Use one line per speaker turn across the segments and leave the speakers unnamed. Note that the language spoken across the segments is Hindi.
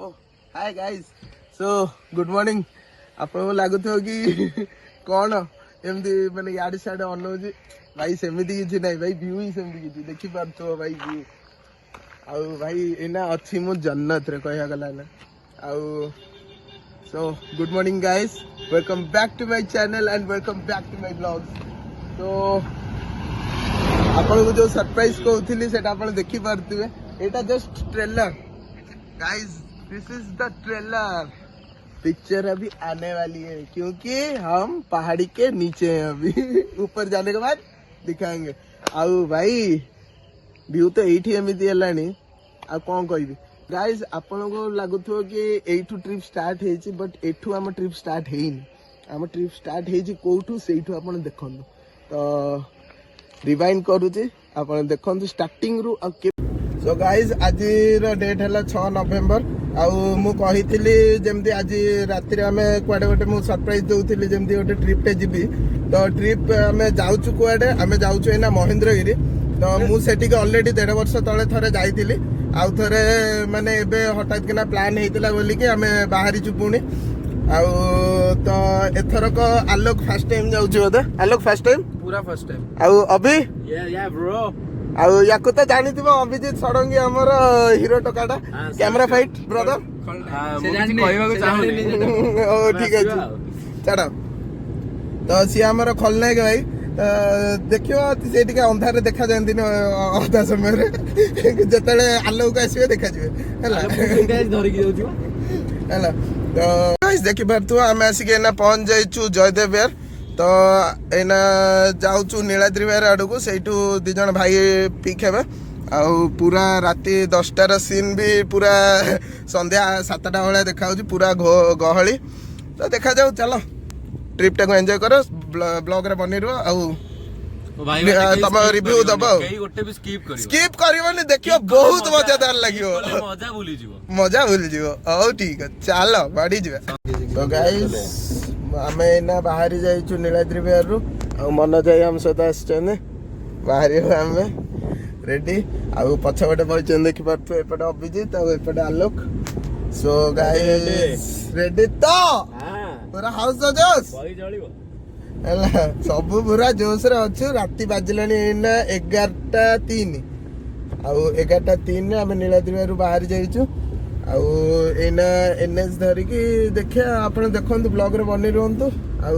Hi guys so good morning आपको लगुव कि कौन एमती मैंने याड साइड अनाऊँगी भाई सेमती किसी ना भाई व्यू ही सेमती किसी देखी पार्थ भाई व्यू आउ भाई एना अच्छी मो जन्नत रे कह गला ना आउ so good morning guys welcome back to my channel and welcome back to my blogs तो आपको जो सरप्राइज कहूली से देखी पार्थे एटा just trailer guys this is the trailer picture अभी आने वाली है क्योंकि हम पहाड़ी के नीचे हैं अभी ऊपर जाने के बाद दिखाएंगे आउ भाई व्यू तो एठी एमती है आ कौन कह गाइस आपन को लगुव कि एठू ट्रिप स्टार्ट है बट एठू आम ट्रिप स्टार्ट है आम ट्रिप स्टार्ट है कौटू से देखु तो रिवाइंड करुचे आप देखु स्टार्टिंग रु सो गाइज आज डेट है 6 नवेम्बर आउ कही जमती आज राति आम कुआडे गोटे मुझे सरप्राइज दूसरी जमी गोटे ट्रिपटे जीवी तो ट्रिप आम जाऊँ कुआडे आम जाऊँ ना महेंद्रगिरी तो मुझे अलरेडी 1.5 वर्ष तले थे जाइली आउ थे माने एबे हठात किना प्लान होता बोलिकी आम बाहरी पुणी आउ तो एथरक आलोक फास्ट टाइम जाऊँ बोधे आलोक फास्ट टाइम
पूरा फर्स्ट टाइम
आउ अभी
ब्रो
आउ या तो जानी अभिजीत षडंगी आमर hero toccata camera fight brother ठीक है छाड़ तो सी आमर खलनायक भाई देखियो से अंधार देखा जाती अधा समय जिते आलोक आसवे देखा तो देखी पार्थ आम आसिक पहुंच जाइचु जयदेव विहार तो एना जाऊँ नीलाद्री विहार आड़ को से दी जन भाई पिक हे आउ पूरा राति 10टार सीन भी पूरा संध्या 7टा भाया देखा पूरा गहली तो देखा जाऊ चलो ट्रिपटा को एंजॉय कर ब्लॉग रे बनी रहो आउ तम रिव्यू दब स्किप करनी देखियो बहुत मजादार लगे मजा भूल जाओ ठीक है चलो बढ़ी जा तो गाइस आम एना बाहरी जाइचु नीलाद्री विहार रु मनोज भाई आम सहित आसने बाहरी आम रेडी आउ पछपटे बचे देखी पार्थ एपटे अभिजीत आउपटे आलोक सो गाइस रेडी तो पूरा हाउस जोश सब पूरा जोश रे अच्छु राति बाजिलानी 11:03 आउ 11:03 आम नीलाद्री विहार बाहरी जाइचु आउ एना एनएच धरिकी देखिए आप देखु ब्लॉग रे बनी रुहतु आउ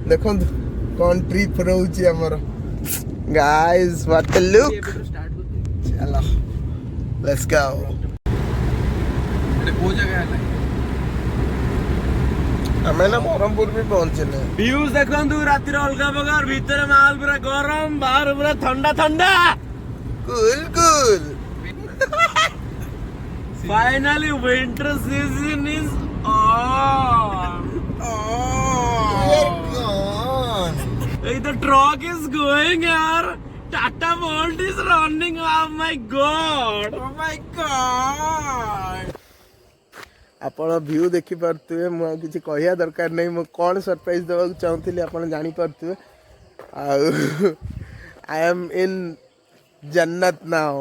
देखु कौन ट्रिप रोची आमर गाइस व्हाट द लुक चलो लेट्स गो
को जगह है
हमें ना बरहमपुर भी पहुंचने
व्यूज देखु रातिर अलगा बगार भीतर माल पूरा गरम बाहर पूरा ठंडा ठंडा
cool cool
Finally, winter season is on.
We're gone.
Hey, the truck is going here. Tata Bolt is running. Oh my god. Oh my god.
आपण व्यू देखि पार्थे मु किसी कहया दरकार नहीं मु कौन सरप्राइज देवा चाहूली आप जानी पार्थे आई एम इन जन्नत नाउ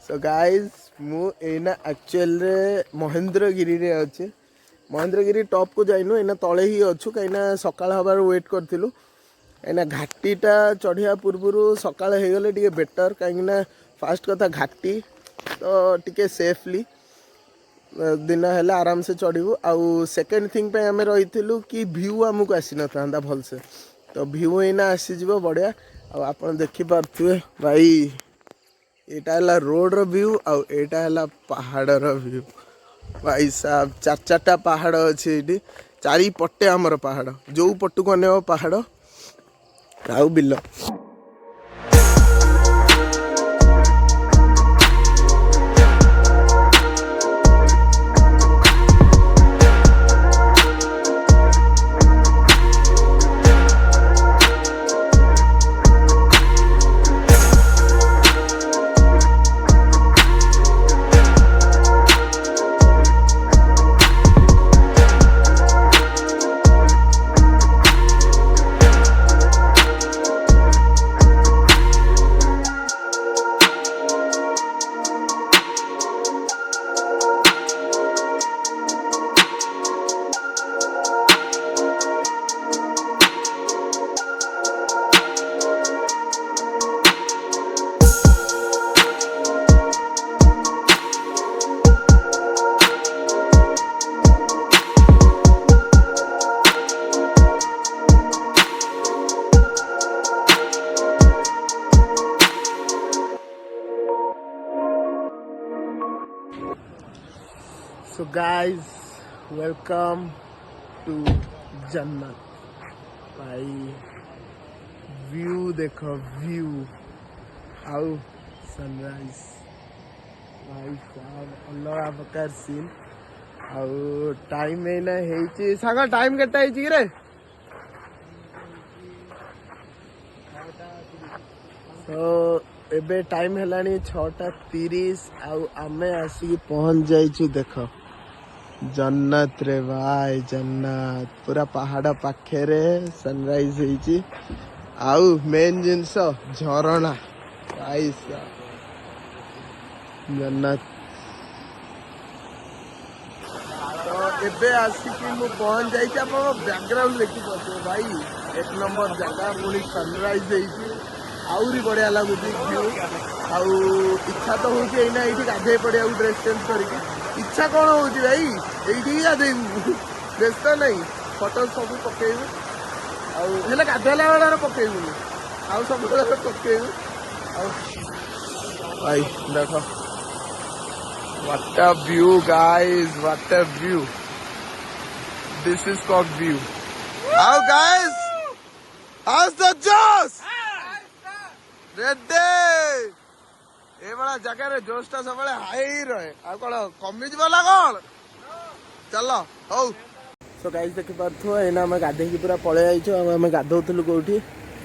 सो गाइज मु एना एक्चुअल रे महेंद्रगिरी रे अच्छे महेंद्रगिरी टॉप को जाइनु एना तले ही अच्छु कहीं सकाळ हबार वेट करथिलु एना घाटीटा चढ़िया पूर्व सकाळ हो गले टिके बेटर कहीं फास्ट कथा घाटी तो टिके सेफली दिन है आराम से चढ़ू आउ सेकेंड थिंग पे आम रही कि व्यू आमको आसी न था भल से तो व्यू एना आसीज बढ़िया आप देखी पार्थे भाई एटा है रोड रो व्यू आउ एटा है पहाड़ रो व्यू भाई साहब 4-4टा पहाड़ अच्छे ये चारिपटे आमर पहाड़ जो पटू को अनेब पहाड़ आउ bill So guys, welcome to Jannat. भाई व्यू देखो व्यू आउ सनराइज भाई साहब अलग प्रकार सीन आउ टाइम एना हेची सागा टाइम केटा हेची रे तो एबे टाइम हेलानी 6:30 आउ आमे आसी पहुंच जाइछु देखो जन्नत रे भाई जन्नत पूरा पहाड़ पाखे रे सनराइज हेची आउ मेन जिनस झरणा भाई जन्नत तो एबे आसिकी मु पहुंच जाइछि आपन बैकग्राउंड देखि पछो भाई एक नंबर जगह पुनी सनराइज हेची आउरी बढ़िया लगुची व्यू आउ इच्छा तो होची एना एठी गाधे पड़िया ड्रेस चेंज करके इच्छा कौन होची भाई एठी गाधेबू ड्रेस तो नहीं फोटो सब पकेबू आउ हेले गाधेला वाला पकेबू आउ सब पकेबू आउ भाई देखो what a view guys, what a view, this is called view. How guys, how's the juice ready ए बड़ा जगह रे जोशटा सब हाई रहे आ कोन कमी वाला कोन चलो हो सो गाइस देख पारथो एना हम गाधे की पूरा पळे आइछो हम गाधौथलु कोठी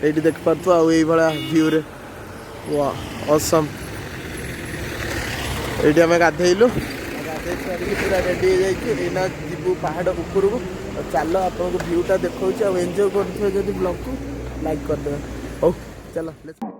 एठी देख पारथो आ एई बड़ा व्यू रे वाह ऑसम एठी हम गाधेइलु गाधे सारी पूरा रेडी हो जाइछो एना जीबू पहाड़ ऊपर को चलो आपन को व्यूटा देखौछ आ एन्जॉय करथो जदी ब्लॉग को लाइक कर दे हो चलो लेट्स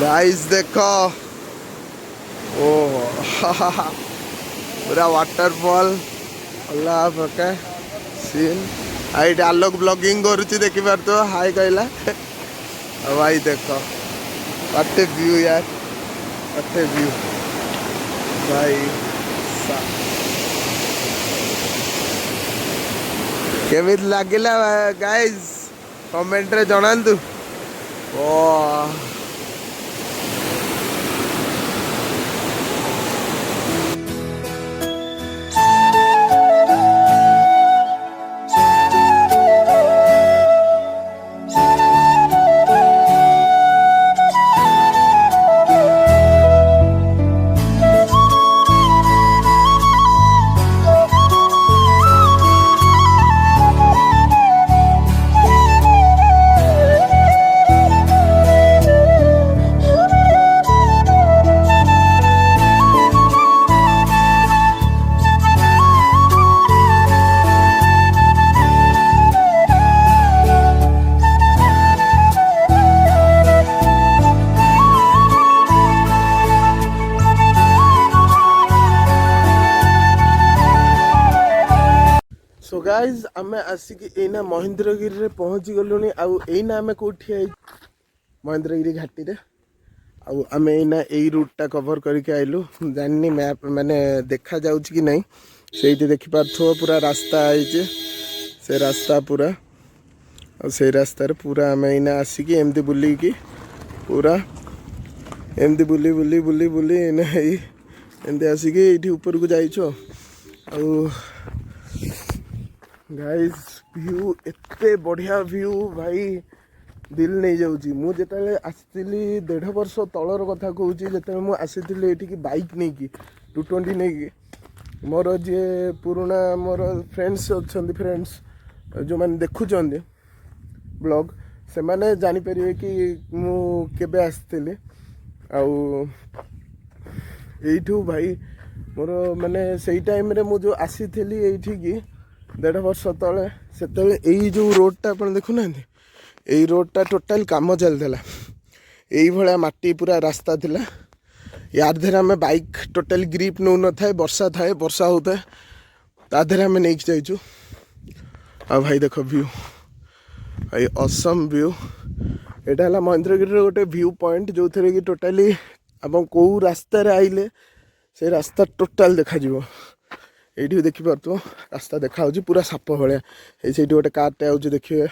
गाइस देखो ओ पूरा वाटरफॉल अल्लाह प्रकार सीन आई आलोक ब्लॉगिंग करुची देखि पार तो हाय कहला भाई देखो व्हाट ए व्यू यार व्हाट ए व्यू भाई केमित लागिला गाइस कमेंट रे जणांतु ओ सो गाइज आम आसिक एना महेंद्रगिरी रे पहुँची गलुनी आउ एना आम कौटी आई महेंद्रगिरी घाटी रे आउ आम एना यही रूटा कवर करके आइलु जानी मैप माने देखा जाउछ कि नहीं से देखि पारथो पूरा रास्ता आइजे से रास्ता पूरा और से रास्ता रे पूरा आम एना आसिक एमती बुली की पूरा एमती बुली बुली बुली बुली एमती आसिक ये ऊपर को जाइछु गाइस व्यू एते बढ़िया व्यू भाई दिल नहीं जाऊँगी मुझे आसती 1.5 वर्ष तलर कथा कहूँ जो मुझे आसी बाइक नहीं कि 220 नहीं कि मोर जी पुराना मोर फ्रेंड्स अच्छा फ्रेंड्स जो मैंने देखुं ब्लॉग से मैंने जानीपर कि मुझे आसती आठू भाई मोर माने से टाइम रे मु जो आसी थी ये 1.5 वर्ष तले से जो रोडटा आप देखुना यही रोडटा टोटाल काम चलता यही भाया माटी पूरा रास्ता थिला यार धीरे आम बाइक टोटाल ग्रिप नौ न था वर्षा होता है ताधे आम नहीं जाइचु आ भाई देख व्यू भाई असम व्यू यहाँ है महेंद्रगिरी गोटे व्यू पॉइंट जो थे कि टोटाली आप कौ रास्तार आइले से रास्ता टोटाल देखा ये देखिपो रास्ता देखा पूरा साप भाया से गोटे कारटे आऊँ देखिए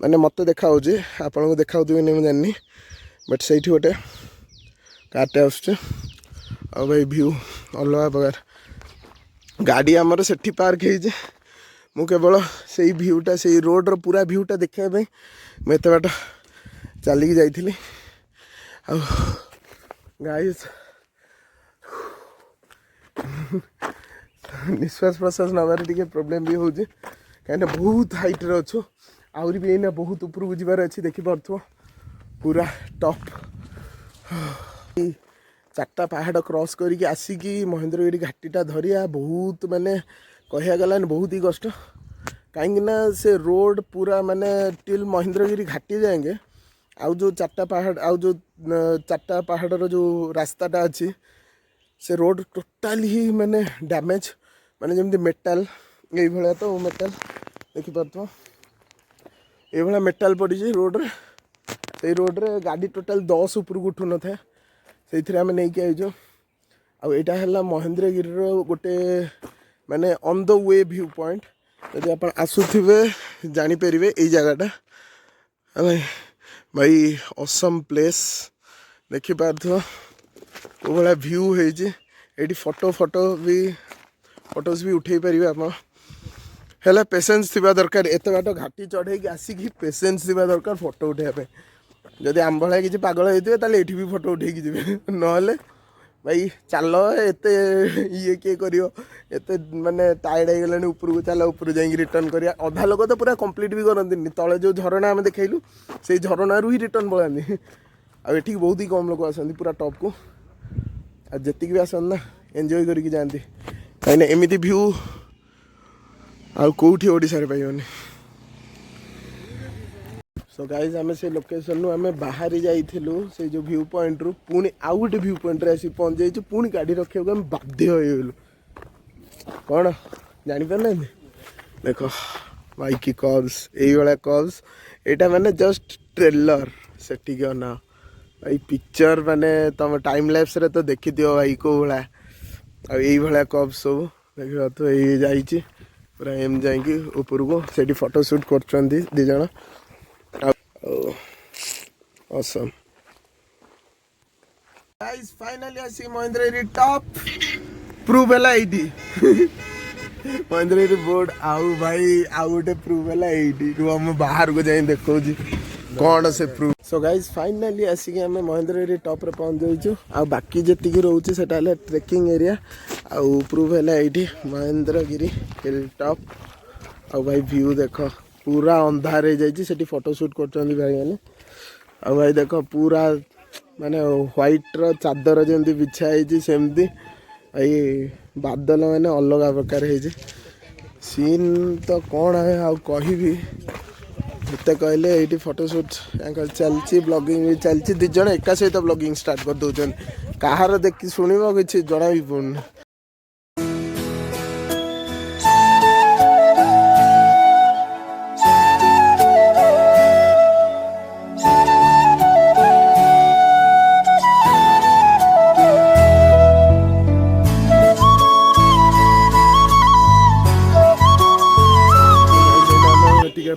मैंने मत देखा आपन को देखा नहीं जानी बट से गोटे कारटे आ भाई व्यू अलग प्रकार गाड़ी आमर से पार्क हो केवल से व्यूटा से रोड्र पूरा व्यूटा देखापी मुझे बाट चलिकी जाइली गाइस निश्वास प्रश्वास नबार टी प्रोब्लेम भी होची कहीं बहुत हाइट रे अच्छु आहरी भी एना बहुत ऊपर को जीवार अच्छी देखिपो पूरा टॉप 4टा पहाड़ क्रॉस करके आसिकी महेंद्रगिरी घाटीटा धरिया बहुत माने कहया गलान बहुत ही कष्ट कहीं से रोड पूरा माने टिल महेंद्रगिरी घाटी जाएंगे आउ जो 4टा पहाड़ आउ जो 4टा पहाड़ जो रास्ताटा अच्छी से रोड टोटाल ही माने डैमेज माने जमती मेटाल ये भाया तो मेटाल देखिपो ये मेटाल पड़ी रोड्रे से रोड्रे गाड़ी टोटाल 10 ऊपर को उठू न था से आम नहीं आईचु आईटा है महेंद्रगिरी गोटे माने on the way view point यदि आप आसुवे जानीपर ये जगटा भाई असम प्लेस देखिपार भाया व्यू है फोटोज भी उठे पारे आप है पेसेंस थिबा दरकार एत बाट घाटी चढ़े आसिकी पेसेंस थिबा दरकार फोटो उठाइबा जदि आम भाया किसी पागल होते ताले एठी भी फोटो उठे जी ना भाई चल एत ये किए कर माने टायर्ड हो गलानी ऊपर को चल ऊपर जाइए रिटर्न करिया अधा लोग तो पूरा कंप्लीट भी करती तले जो झरणा आम देखलु से झरणारू ही रिटर्न पलाती आठी बहुत ही कम लोग आसती पूरा टॉप को आती भी आसन ना एंजॉय करके जाती कहीं एमती व्यू आउठी ओडिशा पाइबनी सो गाइज आम से लोकेशन आम बाहरी जाइलु से जो व्यू पॉइंट रू पुणी आउ गोटे व्यू पॉइंट रे आसी पहुँच जाइए पुणी गाड़ी रखा आम बाध्य होगलु कौन जापार ना देख भाई कि कर्व्स ये कर्व्स यहाँ माने जस्ट ट्रेलर से ना भाई पिक्चर माने तुम टाइम लैप्स रे तो देखी दियो भाई को भाया भाया कर्व्स सब देखा तो ये जाइए पूरा एम जाइए ऊपर को से फोटो शूट कर दी जन awesome guys finally I see Mahendragiri top prove है एटी महेंद्रगिरी बोर्ड आउ भाई आउ गोटे प्रूव है एटी रू हम बाहर को जाए देखो कौन से प्रूव सो गाइज फाइनाली आसिक आम महेंद्रगिरी टॉप रे पहुँच जाइछु आ बाकी जी रोचे से ट्रेकिंग एरिया आउ प्रूव है एटी महेंद्रगिरी हिल टॉप आ भाई व्यू देख पूरा अंधार हो जाइए फोटो शूट कर भाई मैंने आ भाई देख पूरा माने व्हाइट रो चादर जमी बिछाई सेमती भाई बादल मैंने अलग प्रकार है सीन तो कौन है आ कहि मत कहले ये फोटोशूट चलती ब्लॉगिंग भी चलती दिज एका सहित ब्लॉगिंग स्टार्ट कर दौरान कहार देखी शुणव कि जना भी पड़ुन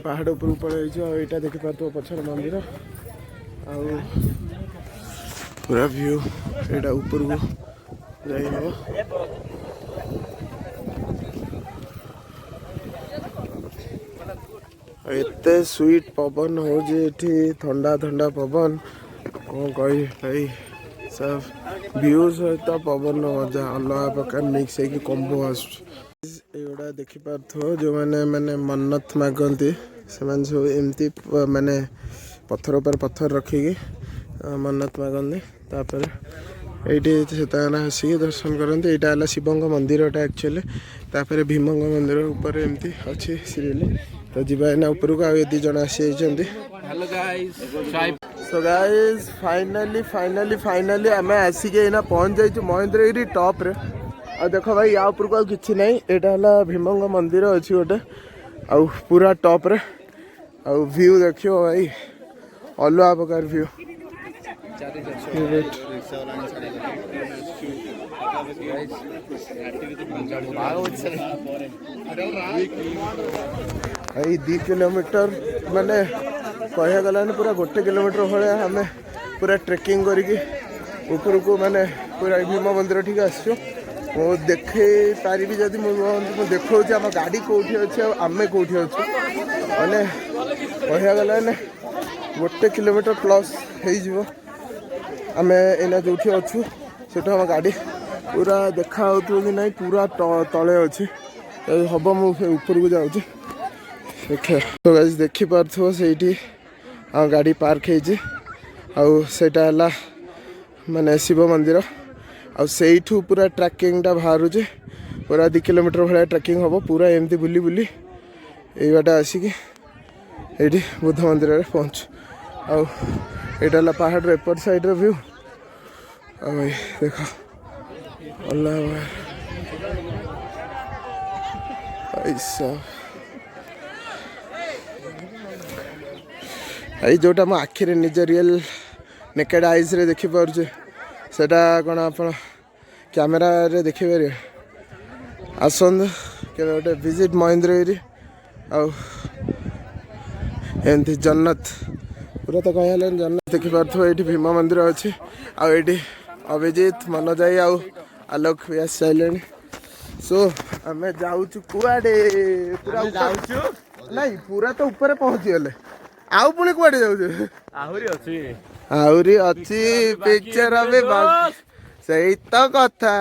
पहाड़ ऊपर पड़े यहाँ देखिपार पछर मंदिर ଆଉ पूरा व्यू एटा ऊपर को जाई हो एते स्वीट पवन हो जे एठी ठंडा ठंडा पवन कौन कही भाई सब व्यू सहित पवन मजा अलग प्रकार मिक्स है कि कॉम्बो एगुड़ा देखी पार्थो जो मैंने मैंने मन्नत मागंती से सब एमती माने पत्थर पर पत्थर रखिकी मन्नत मागंती तापर ये आसिक दर्शन करते यहाँ है शिव मंदिरटा एक्चुअली तापर भीम मंदिर ऊपर एमती अच्छी सीरीली तो जीवा ना ऊपर को आ दी जन आसी
hello guys
so guys finally आम आसिक ना पहुँच जाइए महेंद्रगिरी टॉप रे आ देख भाई या ऊपर को किसी ना यहाँ है भीम मंदिर अच्छी गोटे आ पूरा टॉप रे आ व्यू देखियो भाई अलग प्रकार व्यू भाई 2 किलोमीटर माने कह गला पूरा 1 किलोमीटर भाया आम पूरा ट्रेकिंग करके ऊपर को माने पूरा भीम मंदिर ठीक आसो मु देखे पारि जदि मुझे देखा आम गाड़ी कौटी अच्छे आम कौटी अच्छे मैंने कह गला 1 किलोमीटर प्लस हो आम एना जो अच्छु से आम गाड़ी पूरा देखा कि ना पूरा तले अच्छे हम मुझे ऊपर को जाऊँ देखे तो गाइस देखी पार्थो से गाड़ी पार्क है माने शिव मंदिर आठू पूरा ट्रैकिंग बाहर पूरा 2 किलोमीटर भाया ट्रैकिंग हम पूरा एमती बुली बुली ये बाटे आसिक ये बुद्ध मंदिर में पहुँच आटा पहाड़ एपट साइड व्यू भाई देख अल्लाह ऐसा भाई जोटा मो आखिरे निज रियल नेकेड आइज रे देखि पारुछे सेटा कोन आपण कैमेरा रे देखि पारे आसंद के गोटे विजिट महेंद्रगिरी आउ एमती जन्नत पूरा तो कह जन्नत देखि पार्थो ये भीम मंदिर अच्छी आठी अभिजीत मनोजाई आउ आलोक भी आस सारे सो आम जाऊँ कुआडे पूरा नहीं पूरा तो ऊपर पहुँची गले आउ पुणी कुआडे जाऊ आहरी अच्छी पिक्चर अभी सही तो कथा।